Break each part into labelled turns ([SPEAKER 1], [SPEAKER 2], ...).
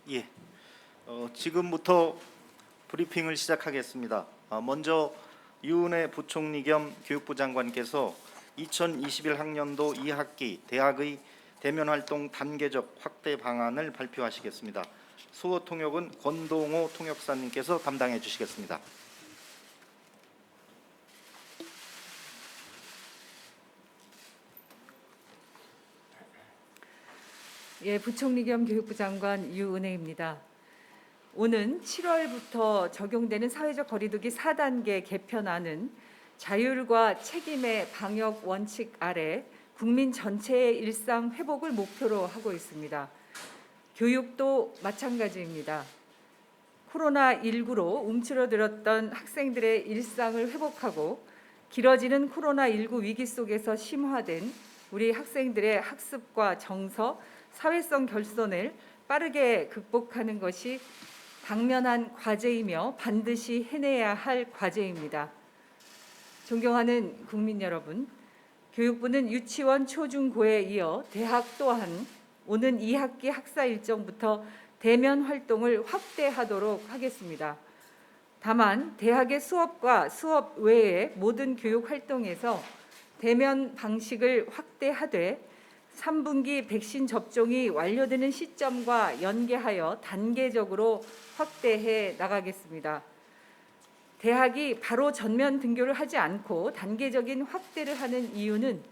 [SPEAKER 1] 예, 지금부터 브리핑을 시작하겠습니다. 먼저 유은혜 부총리 겸 교육부 장관께서 2021 학년도 2학기 대학의 대면 활동 단계적 확대 방안을 발표하시겠습니다. 수어 통역은 권동호 통역사님께서 담당해 주시겠습니다.
[SPEAKER 2] 예, 부총리 겸 교육부 장관 유은혜입니다. 오는 7월부터 적용되는 사회적 거리두기 4단계 개편안은 자율과 책임의 방역 원칙 아래 국민 전체의 일상 회복을 목표로 하고 있습니다. 교육도 마찬가지입니다. 코로나19로 움츠러들었던 학생들의 일상을 회복하고 길어지는 코로나19 위기 속에서 심화된 우리 학생들의 학습과 정서, 사회성 결손을 빠르게 극복하는 것이 당면한 과제이며 반드시 해내야 할 과제입니다. 존경하는 국민 여러분, 교육부는 유치원, 초중고에 이어 대학 또한 오는 2학기 학사 일정부터 대면 활동을 확대하도록 하겠습니다. 다만 대학의 수업과 수업 외의 모든 교육 활동에서 대면 방식을 확대하되 3분기 백신 접종이 완료되는 시점과 연계하여 단계적으로 확대해 나가겠습니다. 대학이 바로 전면 등교를 하지 않고 단계적인 확대를 하는 이유는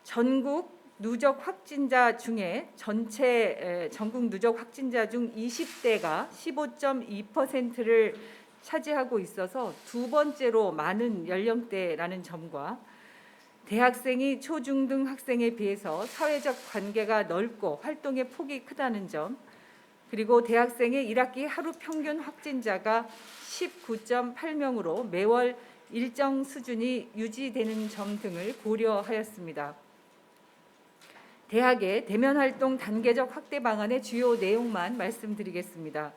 [SPEAKER 2] 전국 누적 확진자 중에 전국 누적 확진자 중 20대가 15.2%를 차지하고 있어서 두 번째로 많은 연령대라는 점과 대학생이 초중등 학생에 비해서 사회적 관계가 넓고 활동의 폭이 크다는 점, 그리고 대학생의 1학기 하루 평균 확진자가 19.8명으로 매월 일정 수준이 유지되는 점 등을 고려하였습니다. 대학의 대면 활동 단계적 확대 방안의 주요 내용만 말씀드리겠습니다.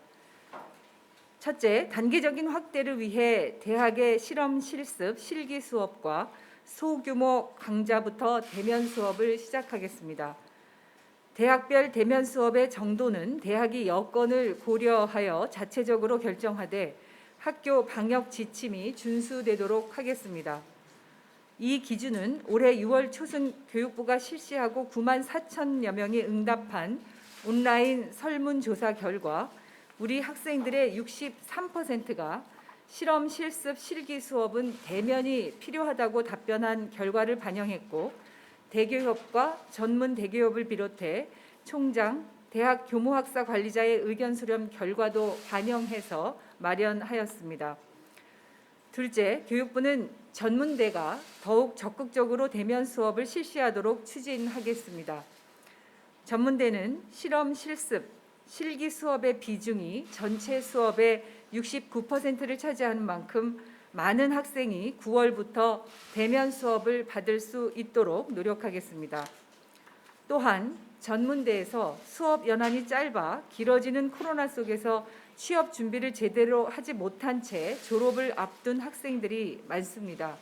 [SPEAKER 2] 첫째, 단계적인 확대를 위해 대학의 실험 실습 실기 수업과 소규모 강좌부터 대면 수업을 시작하겠습니다. 대학별 대면 수업의 정도는 대학이 여건을 고려하여 자체적으로 결정하되 학교 방역 지침이 준수되도록 하겠습니다. 이 기준은 올해 6월 초순 교육부가 실시하고 9만 4천여 명이 응답한 온라인 설문조사 결과 우리 학생들의 63%가 실험 실습 실기 수업은 대면이 필요하다고 답변한 결과를 반영했고, 대교협과 전문 대교협을 비롯해 총장, 대학 교무학사 관리자의 의견 수렴 결과도 반영해서 마련하였습니다. 둘째, 교육부는 전문대가 더욱 적극적으로 대면 수업을 실시하도록 추진하겠습니다. 전문대는 실험 실습 실기 수업의 비중이 전체 수업의 69%를 차지하는 만큼 많은 학생이 9월부터 대면 수업을 받을 수 있도록 노력하겠습니다. 또한 전문대에서 수업 연한이 짧아 길어지는 코로나 속에서 취업 준비를 제대로 하지 못한 채 졸업을 앞둔 학생들이 많습니다.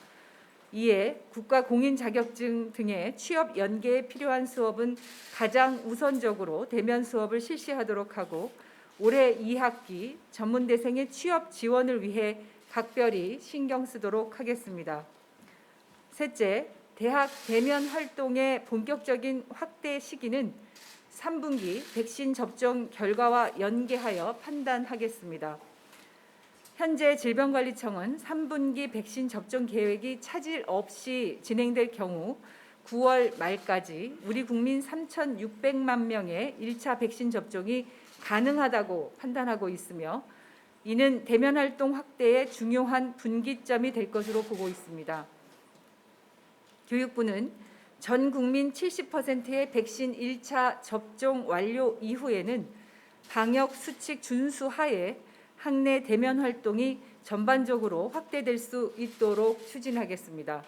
[SPEAKER 2] 이에 국가 공인 자격증 등의 취업 연계에 필요한 수업은 가장 우선적으로 대면 수업을 실시하도록 하고, 올해 2학기 전문대생의 취업 지원을 위해 각별히 신경 쓰도록 하겠습니다. 셋째, 대학 대면 활동의 본격적인 확대 시기는 3분기 백신 접종 결과와 연계하여 판단하겠습니다. 현재 질병관리청은 3분기 백신 접종 계획이 차질 없이 진행될 경우 9월 말까지 우리 국민 3,600만 명의 1차 백신 접종이 가능하다고 판단하고 있으며, 이는 대면 활동 확대의 중요한 분기점이 될 것으로 보고 있습니다. 교육부는 전 국민 70%의 백신 1차 접종 완료 이후에는 방역 수칙 준수 하에 학내 대면 활동이 전반적으로 확대될 수 있도록 추진하겠습니다.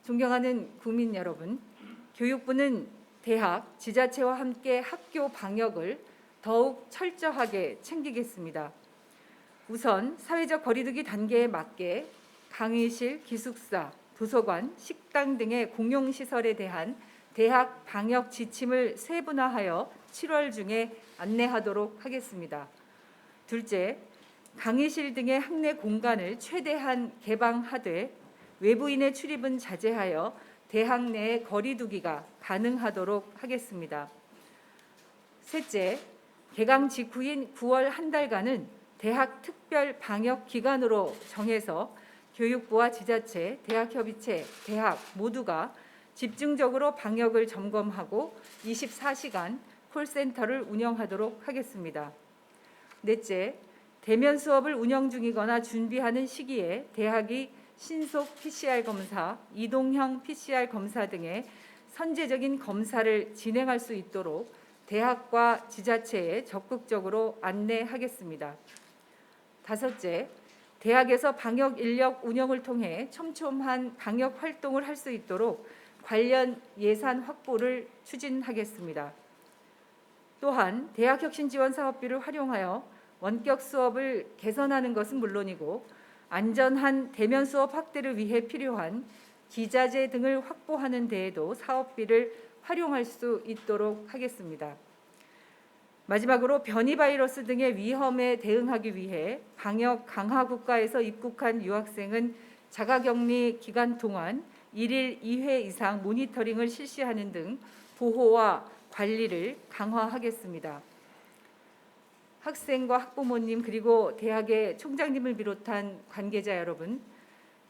[SPEAKER 2] 존경하는 국민 여러분, 교육부는 대학, 지자체와 함께 학교 방역을 더욱 철저하게 챙기겠습니다. 우선 사회적 거리두기 단계에 맞게 강의실, 기숙사, 도서관, 식당 등의 공용시설에 대한 대학 방역 지침을 세분화하여 7월 중에 안내하도록 하겠습니다. 둘째, 강의실 등의 학내 공간을 최대한 개방하되 외부인의 출입은 자제하여 대학 내의 거리 두기가 가능하도록 하겠습니다. 셋째, 개강 직후인 9월 한 달간은 대학 특별 방역 기간으로 정해서 교육부와 지자체, 대학협의체, 대학 모두가 집중적으로 방역을 점검하고 24시간 콜센터를 운영하도록 하겠습니다. 넷째, 대면 수업을 운영 중이거나 준비하는 시기에 대학이 신속 PCR 검사, 이동형 PCR 검사 등의 선제적인 검사를 진행할 수 있도록 대학과 지자체에 적극적으로 안내하겠습니다. 다섯째, 대학에서 방역 인력 운영을 통해 촘촘한 방역 활동을 할 수 있도록 관련 예산 확보를 추진하겠습니다. 또한 대학혁신지원사업비를 활용하여 원격 수업을 개선하는 것은 물론이고 안전한 대면 수업 확대를 위해 필요한 기자재 등을 확보하는 데에도 사업비를 활용할 수 있도록 하겠습니다. 마지막으로 변이 바이러스 등의 위험에 대응하기 위해 방역 강화 국가에서 입국한 유학생은 자가격리 기간 동안 1일 2회 이상 모니터링을 실시하는 등 보호와 관리를 강화하겠습니다. 학생과 학부모님 그리고 대학의 총장님을 비롯한 관계자 여러분,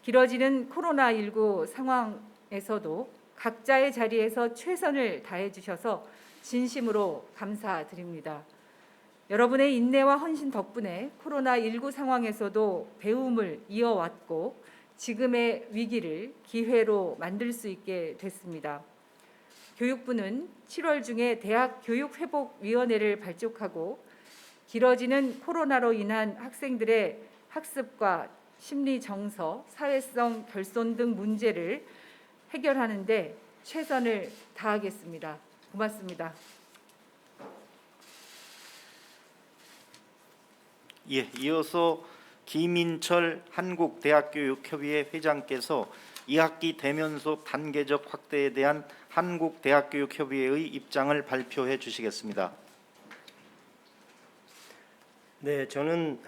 [SPEAKER 2] 길어지는 코로나19 상황에서도 각자의 자리에서 최선을 다해 주셔서 진심으로 감사드립니다. 여러분의 인내와 헌신 덕분에 코로나19 상황에서도 배움을 이어왔고 지금의 위기를 기회로 만들 수 있게 됐습니다. 교육부는 7월 중에 대학교육회복위원회를 발족하고 길어지는 코로나로 인한 학생들의 학습과 심리 정서, 사회성 결손 등 문제를 해결하는 데 최선을 다하겠습니다. 고맙습니다.
[SPEAKER 1] 예, 이어서 김인철 한국대학교육협의회 회장께서 2학기 대면 수업 단계적 확대에 대한 한국대학교육협의회의 입장을 발표해 주시겠습니다.
[SPEAKER 3] 네, 저는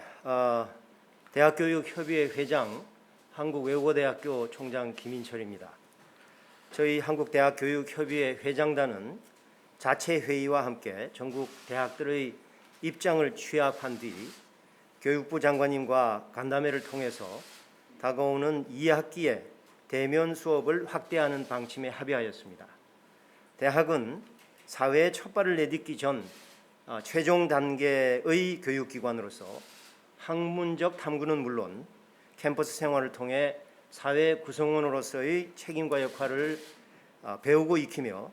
[SPEAKER 3] 대학교육협의회 회장, 한국외국어대학교 총장 김인철입니다. 저희 한국대학교육협의회 회장단은 자체 회의와 함께 전국 대학들의 입장을 취합한 뒤 교육부 장관님과 간담회를 통해서 다가오는 2학기에 대면 수업을 확대하는 방침에 합의하였습니다. 대학은 사회에 첫발을 내딛기 전 최종 단계의 교육기관으로서 학문적 탐구는 물론 캠퍼스 생활을 통해 사회 구성원으로서의 책임과 역할을 배우고 익히며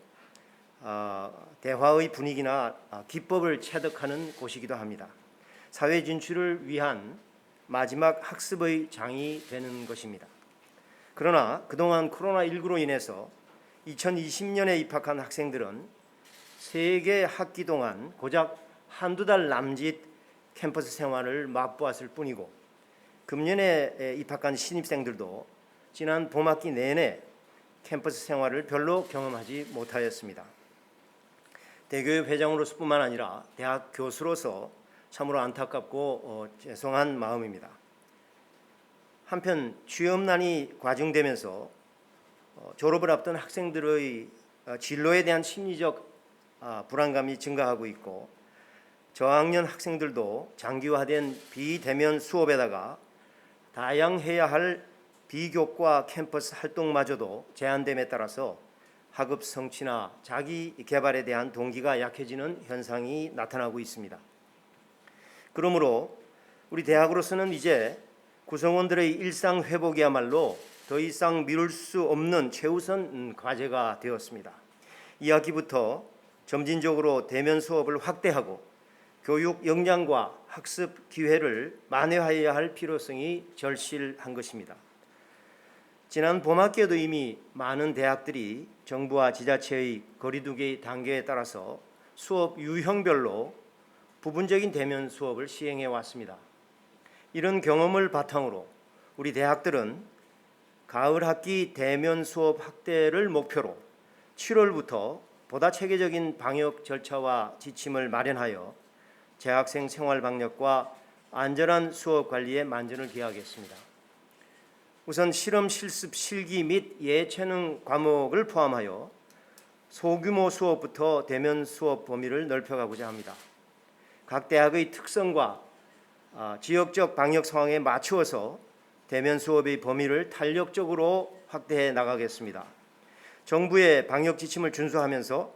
[SPEAKER 3] 대화의 분위기나 기법을 체득하는 곳이기도 합니다. 사회 진출을 위한 마지막 학습의 장이 되는 것입니다. 그러나 그동안 코로나19로 인해서 2020년에 입학한 학생들은 3개 학기 동안 고작 한두 달 남짓 캠퍼스 생활을 맛보았을 뿐이고 금년에 입학한 신입생들도 지난 봄학기 내내 캠퍼스 생활을 별로 경험하지 못하였습니다. 대교협 회장으로서뿐만 아니라 대학 교수로서 참으로 안타깝고 죄송한 마음입니다. 한편 취업난이 과중되면서 졸업을 앞둔 학생들의 진로에 대한 심리적 불안감이 증가하고 있고 저학년 학생들도 장기화된 비대면 수업에다가 다양해야 할 비교과 캠퍼스 활동마저도 제한됨에 따라서 학업 성취나 자기 개발에 대한 동기가 약해지는 현상이 나타나고 있습니다. 그러므로 우리 대학으로서는 이제 구성원들의 일상 회복이야말로 더 이상 미룰 수 없는 최우선 과제가 되었습니다. 2학기부터 점진적으로 대면 수업을 확대하고 교육 역량과 학습 기회를 만회하여야 할 필요성이 절실한 것입니다. 지난 봄학기에도 이미 많은 대학들이 정부와 지자체의 거리두기 단계에 따라서 수업 유형별로 부분적인 대면 수업을 시행해 왔습니다. 이런 경험을 바탕으로 우리 대학들은 가을 학기 대면 수업 확대를 목표로 7월부터 보다 체계적인 방역 절차와 지침을 마련하여 재학생 생활 방역과 안전한 수업 관리에 만전을 기하겠습니다. 우선 실험, 실습, 실기 및 예체능 과목을 포함하여 소규모 수업부터 대면 수업 범위를 넓혀가고자 합니다. 각 대학의 특성과 지역적 방역 상황에 맞추어서 대면 수업의 범위를 탄력적으로 확대해 나가겠습니다. 정부의 방역 지침을 준수하면서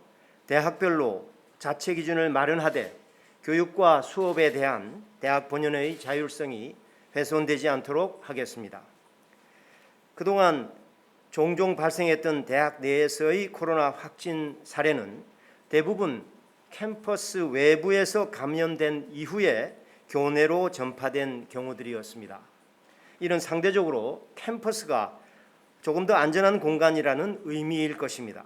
[SPEAKER 3] 대학별로 자체 기준을 마련하되 교육과 수업에 대한 대학 본연의 자율성이 훼손되지 않도록 하겠습니다. 그동안 종종 발생했던 대학 내에서의 코로나 확진 사례는 대부분 캠퍼스 외부에서 감염된 이후에 교내로 전파된 경우들이었습니다. 이는 상대적으로 캠퍼스가 조금 더 안전한 공간이라는 의미일 것입니다.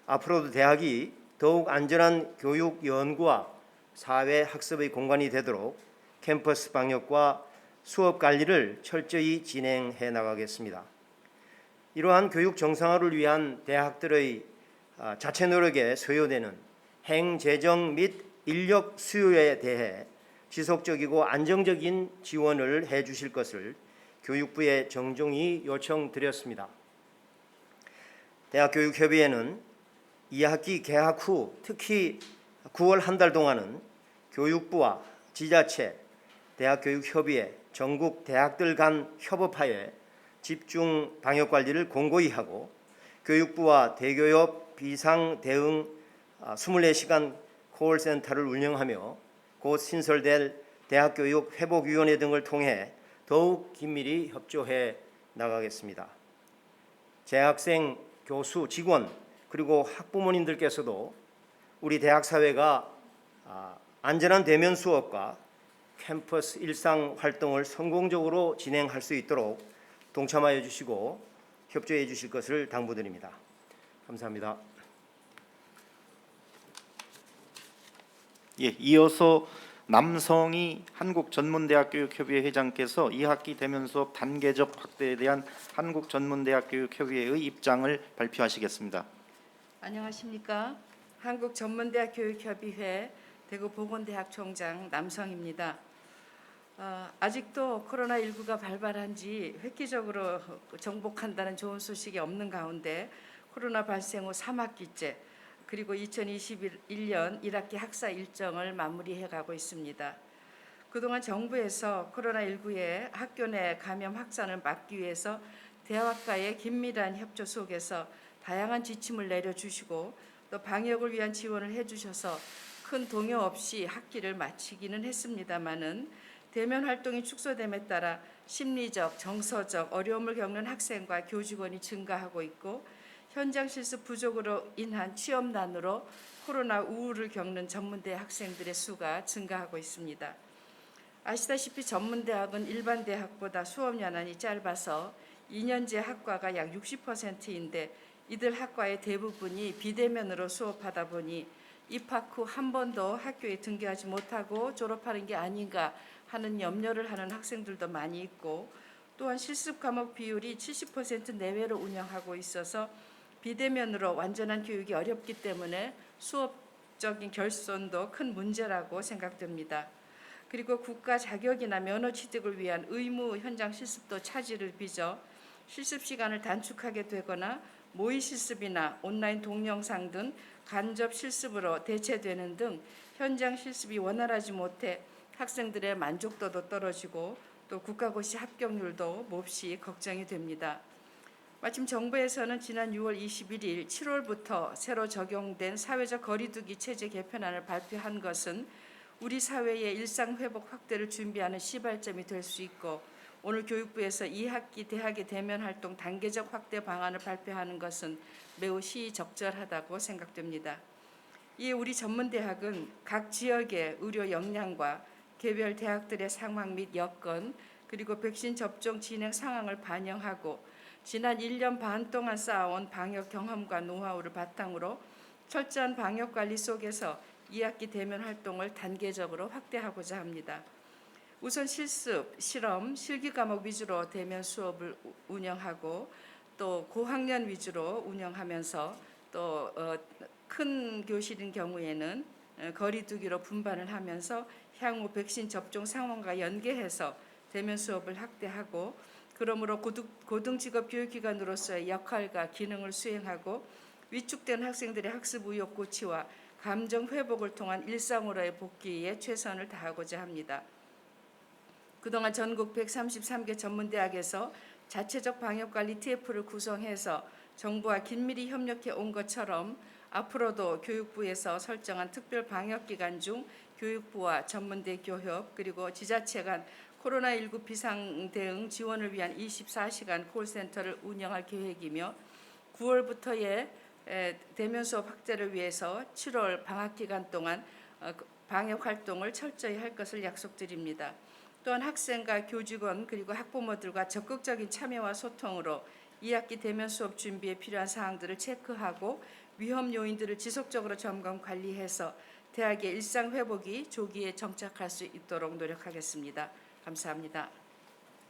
[SPEAKER 3] 앞으로도 대학이 더욱 안전한 교육 연구와 사회 학습의 공간이 되도록 캠퍼스 방역과 수업 관리를 철저히 진행해 나가겠습니다. 이러한 교육 정상화를 위한 대학들의 자체 노력에 소요되는 행재정 및 인력 수요에 대해 지속적이고 안정적인 지원을 해 주실 것을 교육부에 정중히 요청드렸습니다. 대학교육협의회는 2학기 개학 후 특히 9월 한 달 동안은 교육부와 지자체, 대학교육협의회, 전국 대학들 간 협업하에 집중 방역 관리를 공고히 하고 교육부와 대교협 비상 대응 24시간 콜센터를 운영하며 곧 신설될 대학교육회복위원회 등을 통해 더욱 긴밀히 협조해 나가겠습니다. 재학생, 교수, 직원 그리고 학부모님들께서도 우리 대학 사회가 안전한 대면 수업과 캠퍼스 일상 활동을 성공적으로 진행할 수 있도록 동참하여 주시고 협조해 주실 것을 당부드립니다. 감사합니다.
[SPEAKER 1] 예, 이어서 남성희 한국전문대학교육협의회 회장께서 2학기 대면 수업 단계적 확대에 대한 한국전문대학교육협의회의 입장을 발표하시겠습니다.
[SPEAKER 4] 안녕하십니까. 한국전문대학교육협의회 대구보건대학 총장 남성입니다. 아직도 코로나19가 발발한 지 획기적으로 정복한다는 좋은 소식이 없는 가운데 코로나 발생 후 3학기째 그리고 2021년 1학기 학사 일정을 마무리해 가고 있습니다. 그동안 정부에서 코로나19의 학교 내 감염 확산을 막기 위해서 대학과의 긴밀한 협조 속에서 다양한 지침을 내려주시고 또 방역을 위한 지원을 해주셔서 큰 동요 없이 학기를 마치기는 했습니다마는 대면 활동이 축소됨에 따라 심리적, 정서적 어려움을 겪는 학생과 교직원이 증가하고 있고 현장 실습 부족으로 인한 취업난으로 코로나 우울을 겪는 전문대 학생들의 수가 증가하고 있습니다. 아시다시피 전문대학은 일반 대학보다 수업 연한이 짧아서 2년제 학과가 약 60%인데 이들 학과의 대부분이 비대면으로 수업하다 보니 입학 후 한 번도 학교에 등교하지 못하고 졸업하는 게 아닌가 하는 염려를 하는 학생들도 많이 있고 또한 실습 과목 비율이 70% 내외로 운영하고 있어서 비대면으로 완전한 교육이 어렵기 때문에 수업적인 결손도 큰 문제라고 생각됩니다. 그리고 국가 자격이나 면허 취득을 위한 의무 현장 실습도 차질을 빚어 실습 시간을 단축하게 되거나 모의 실습이나 온라인 동영상 등 간접 실습으로 대체되는 등 현장 실습이 원활하지 못해 학생들의 만족도도 떨어지고 또 국가고시 합격률도 몹시 걱정이 됩니다. 마침 정부에서는 지난 6월 21일 7월부터 새로 적용된 사회적 거리두기 체제 개편안을 발표한 것은 우리 사회의 일상 회복 확대를 준비하는 시발점이 될 수 있고 오늘 교육부에서 2학기 대학의 대면 활동 단계적 확대 방안을 발표하는 것은 매우 시의적절하다고 생각됩니다. 이에 우리 전문대학은 각 지역의 의료 역량과 개별 대학들의 상황 및 여건 그리고 백신 접종 진행 상황을 반영하고 지난 1년 반 동안 쌓아온 방역 경험과 노하우를 바탕으로 철저한 방역 관리 속에서 2학기 대면 활동을 단계적으로 확대하고자 합니다. 우선 실습, 실험, 실기 과목 위주로 대면 수업을 운영하고 또 고학년 위주로 운영하면서 또 큰 교실인 경우에는 거리두기로 분반을 하면서 향후 백신 접종 상황과 연계해서 대면 수업을 확대하고, 그러므로 고등직업 교육기관으로서의 역할과 기능을 수행하고 위축된 학생들의 학습 의욕 고취와 감정 회복을 통한 일상으로의 복귀에 최선을 다하고자 합니다. 그동안 전국 133개 전문대학에서 자체적 방역관리 TF를 구성해서 정부와 긴밀히 협력해 온 것처럼 앞으로도 교육부에서 설정한 특별 방역기간 중 교육부와 전문대 교협 그리고 지자체 간 코로나19 비상대응 지원을 위한 24시간 콜센터를 운영할 계획이며, 9월부터의 대면 수업 확대를 위해서 7월 방학 기간 동안 방역 활동을 철저히 할 것을 약속드립니다. 또한 학생과 교직원 그리고 학부모들과 적극적인 참여와 소통으로 2학기 대면 수업 준비에 필요한 사항들을 체크하고 위험 요인들을 지속적으로 점검 관리해서 대학의 일상 회복이 조기에 정착할 수 있도록 노력하겠습니다. 감사합니다.